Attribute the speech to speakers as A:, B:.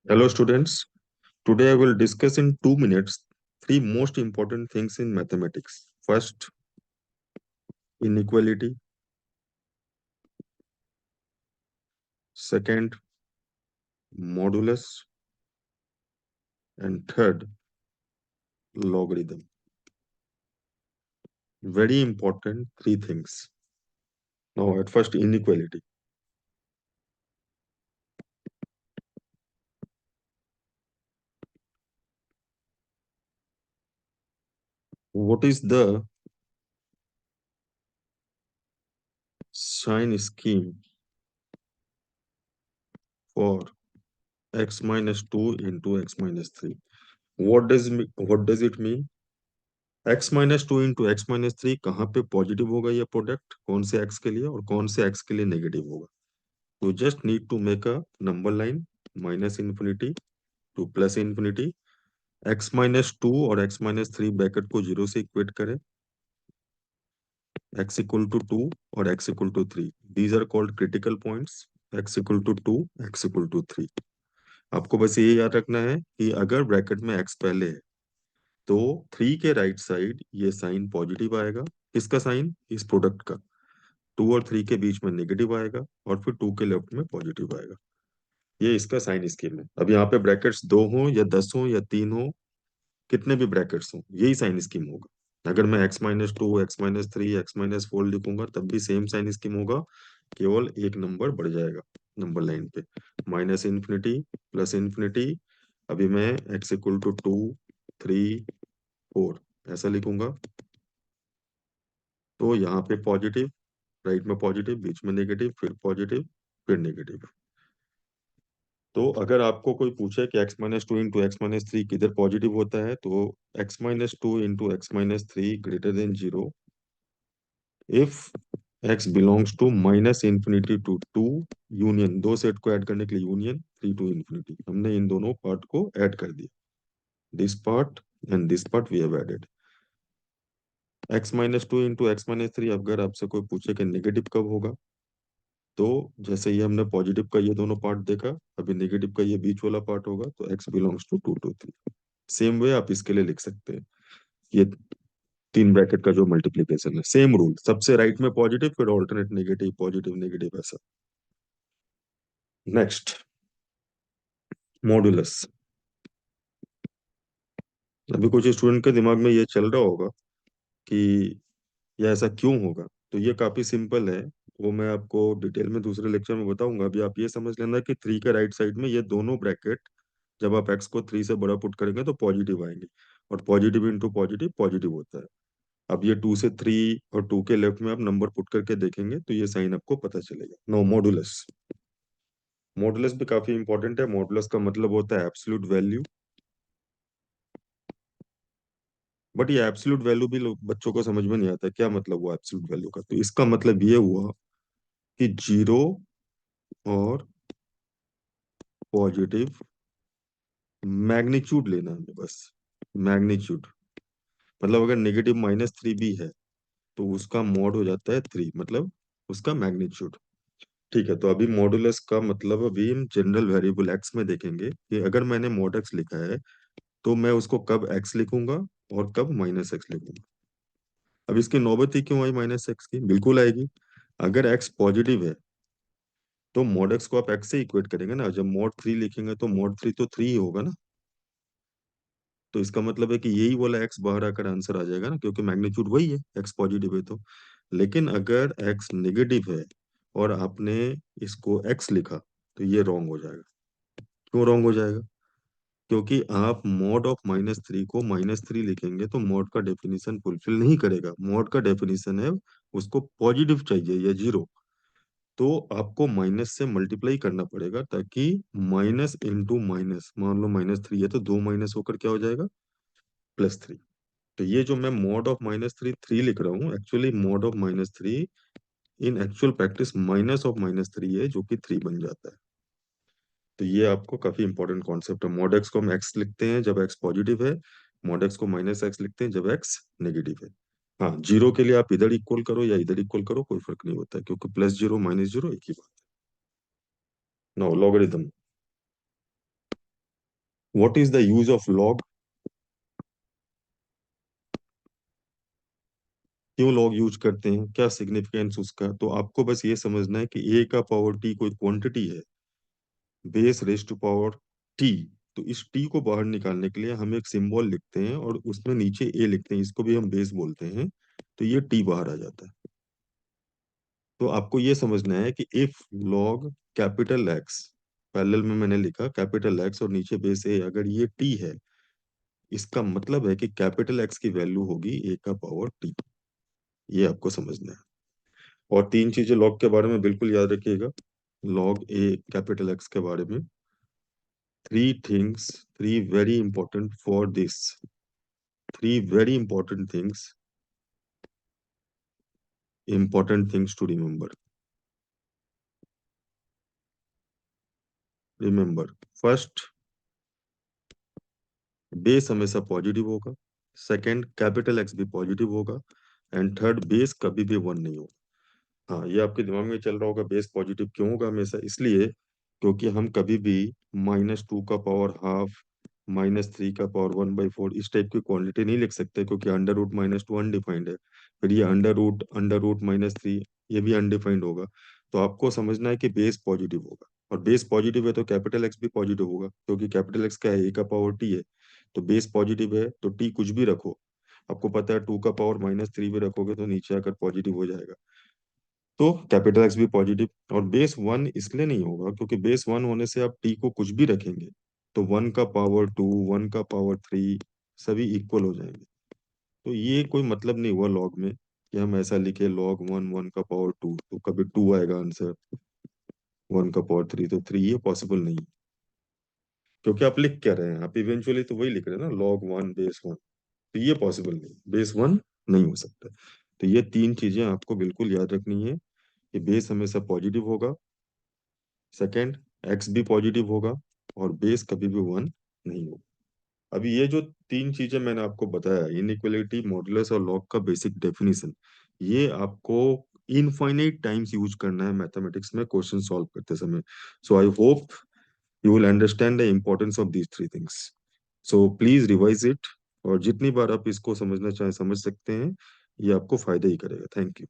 A: Hello students, today I will discuss in 2 minutes three most important things in mathematics. First, inequality. Second, modulus. And third, logarithm. Very important three things. Now at first, inequality. What is the sign scheme for x minus 2 into x minus 3? What does it mean? x minus 2 into x minus three कहाँ पे positive होगा ये product, कौन से x के लिए और कौन से x के लिए नेगेटिव होगा? You just need to make a number line minus infinity to plus infinity. X minus 2 और x minus 3 ब्रैकेट को 0 से इक्वेट करें. X equal to 2 और x equal to 3. These are called critical points. X equal to 2, x equal to 3. आपको बस ये याद रखना है कि अगर ब्रैकेट में x पहले है तो 3 के राइट साइड ये साइन पॉजिटिव आएगा. किसका साइन? इस प्रोडक्ट का. 2 और 3 के बीच में नेगेटिव आएगा और फिर 2 के लेफ्ट में पॉजिटिव आएगा. ये इसका साइन स्कीम है. अब यहाँ पे ब्रैकेट्स 2 हो या 10 हो या 3 हो, कितने भी ब्रैकेट्स हो, यही साइन स्कीम होगा. अगर मैं x minus 2, x minus 3, x minus 4 लिखूंगा तब भी सेम साइन स्कीम होगा, केवल एक नंबर बढ़ जाएगा नंबर लाइन पे. Minus infinity plus infinity. अभी मैं x इक्वल टू 2, 3, 4 ऐसा लिखूंगा तो यहाँ पे पॉजिटिव, राइट में पॉजिटिव, बीच में नेगेटिव, फिर पॉजिटिव, फिर नेगेटिव. तो अगर आपको कोई पूछे कि x minus 2 into x minus three किधर पॉजिटिव होता है तो x minus 2 into x minus three greater than 0 if x belongs to minus infinity to 2 union. दो सेट को ऐड करने के लिए यूनियन 3 टू इंफिनिटी, हमने इन दोनों पार्ट को ऐड कर दिया. This part and this part we have added. x minus 2 into x minus three अगर आपसे कोई पूछे कि नेगेटिव कब होगा तो जैसे ये हमने पॉजिटिव का ये दोनों पार्ट देखा, अभी नेगेटिव का ये बीच वाला पार्ट होगा तो x belongs to 2 to 3. Same way आप इसके लिए लिख सकते हैं. ये तीन ब्रैकेट का जो मल्टीप्लीकेशन है, सेम रूल, सबसे राइट में पॉजिटिव फिर ऑल्टरनेट नेगेटिव पॉजिटिव नेगेटिव ऐसा. Next, modulus. अभी कुछ स्टूडेंट के दिमाग में ये चल रहा होगा कि ये ऐसा क्यों होगा. तो ये काफी सिंपल है, वो मैं आपको डिटेल में दूसरे लेक्चर में बताऊंगा. अभी आप ये समझ लेना कि 3 के राइट साइड में ये दोनों ब्रैकेट जब आप x को 3 से बड़ा पुट करेंगे तो पॉजिटिव आएंगे और पॉजिटिव इंटू पॉजिटिव पॉजिटिव होता है. अब ये 2 से 3 और 2 के लेफ्ट में आप नंबर पुट करके देखेंगे तो ये साइन आपको पता चलेगा. No modulus. मॉडुलस भी काफी इंपॉर्टेंट है. मॉडुलस का मतलब होता है एब्सोल्यूट वैल्यू. बट ये एब्सोल्यूट वैल्यू भी बच्चों को समझ में नहीं आता क्या मतलब हुआ एब्सोल्यूट वैल्यू का. तो इसका मतलब ये हुआ कि जीरो और पॉजिटिव मैग्नीट्यूड लेना है बस. मैग्नीट्यूड मतलब अगर नेगेटिव माइनस 3 भी है तो उसका मॉड हो जाता है 3, मतलब उसका मैग्नीट्यूड. ठीक है, तो अभी मॉडुलस का मतलब अभी हम जनरल वेरिएबल एक्स में देखेंगे कि अगर मैंने मॉड एक्स लिखा है तो मैं उसको कब एक्स लिखूंगा और कब माइनस एक्स लिखूंगा. अब इसकी नौबत ही क्यों आई माइनस एक्स की? बिल्कुल आएगी. अगर एक्स पॉजिटिव है तो मॉड एक्स को आप एक्स से इक्वेट करेंगे ना. जब मॉड 3 लिखेंगे तो मॉड 3 तो 3 ही होगा ना. तो इसका मतलब है कि यही वाला एक्स बाहर आकर आंसर आ जाएगा ना, क्योंकि मैग्नीट्यूड वही है, एक्स पॉजिटिव है तो. लेकिन अगर एक्स नेगेटिव है और आपने इसको एक्स लिखा तो ये रॉन्ग हो जाएगा. क्यों रॉन्ग हो जाएगा? क्योंकि आप मॉड ऑफ माइनस 3 को माइनस 3 लिखेंगे तो मॉड का डेफिनेशन फुलफिल नहीं करेगा. मॉड का डेफिनेशन है उसको पॉजिटिव चाहिए या जीरो. तो आपको माइनस से मल्टीप्लाई करना पड़ेगा ताकि माइनस इंटू माइनस, मान लो माइनस 3 है तो दो माइनस होकर क्या हो जाएगा? प्लस 3. तो ये जो मैं mod of minus three three लिख रहा हूँ, actually mod of minus three in actual practice minus of minus 3 है जो कि 3 बन जाता है. तो ये आपको काफी इंपॉर्टेंट कॉन्सेप्ट है. मॉड एक्स को हम एक्स लिखते हैं जब एक्स पॉजिटिव है, मॉड एक्स को माइनस एक्स लिखते हैं जब एक्स नेगेटिव है. हाँ, जीरो के लिए आप इधर इक्वल करो या इधर इक्वल करो, कोई फर्क नहीं होता है क्योंकि प्लस जीरो माइनस जीरो एक ही बात है. No logarithm. What is the use of log? क्यों लॉग यूज करते हैं, क्या सिग्निफिकेंस उसका? तो आपको बस ये समझना है कि ए का पावर टी कोई क्वांटिटी है, base raise to power T. तो इस टी को बाहर निकालने के लिए हम एक सिंबल लिखते हैं और उसमें नीचे ए लिखते हैं, इसको भी हम बेस बोलते हैं। तो ये टी बाहर आ जाता है। तो आपको ये समझना है कि if log capital x, parallel में मैंने लिखा कैपिटल एक्स और नीचे बेस ए, अगर ये टी है, इसका मतलब है कि कैपिटल एक्स की वैल्यू होगी ए का पावर टी। ये आपको समझना है। और तीन चीजें लॉग के बारे में बिल्कुल याद रखिएगा, लॉग ए कैपिटल एक्स के बारे में। Three things, three very important for this, three very important things to remember. Remember, first, base हमेशा पॉजिटिव होगा। सेकंड, कैपिटल एक्स भी पॉजिटिव होगा। एंड थर्ड, बेस कभी भी वन नहीं होगा। हाँ, ये आपके दिमाग में चल रहा होगा बेस पॉजिटिव क्यों होगा हमेशा, इसलिए क्योंकि हम कभी भी -2 का पावर हाफ, -3 का पावर 1/4 इस टाइप की क्वांटिटी नहीं लिख सकते, क्योंकि अंडर रूट -2 अनडिफाइंड है। फिर ये अंडर रूट -3, ये भी अनडिफाइंड होगा। तो आपको समझना है कि बेस पॉजिटिव होगा, और बेस पॉजिटिव है तो कैपिटल एक्स भी पॉजिटिव होगा, क्योंकि कैपिटल एक्स का है, ए का पावर टी है। तो बेस पॉजिटिव है तो टी कुछ भी रखो, आपको पता है 2 का पावर -3 भी रखोगे तो नीचे आकर पॉजिटिव हो जाएगा। तो कैपिटल एक्स भी पॉजिटिव। और बेस वन इसलिए नहीं होगा क्योंकि बेस वन होने से आप टी को कुछ भी रखेंगे तो 1 का पावर 2, 1 का पावर 3 सभी इक्वल हो जाएंगे। तो ये कोई मतलब नहीं हुआ लॉग में कि हम ऐसा लिखे लॉग वन, 1 का पावर 2, तो कभी 2 आएगा आंसर, 1 का पावर 3 तो 3, ये पॉसिबल नहीं है। क्योंकि आप लिख क्या रहे हैं, आप इवेंचुअली तो वही लिख रहे हैं ना, log 1 base 1। तो ये पॉसिबल नहीं, बेस वन नहीं हो सकता। तो ये तीन चीजें आपको बिल्कुल याद रखनी है कि बेस हमेशा पॉजिटिव होगा, सेकंड, एक्स भी पॉजिटिव होगा, और बेस कभी भी वन नहीं होगा। अभी ये जो तीन चीजें मैंने आपको बताया, इनइक्वलिटी, मॉडुलस और लॉग का बेसिक डेफिनेशन, ये आपको इनफाइनाइट टाइम्स यूज करना है मैथमेटिक्स में क्वेश्चन सॉल्व करते समय। So I hope you will understand the importance of these three things. So please revise it, और जितनी बार आप इसको समझना चाहें समझ सकते हैं, ये आपको फायदा ही करेगा। Thank you.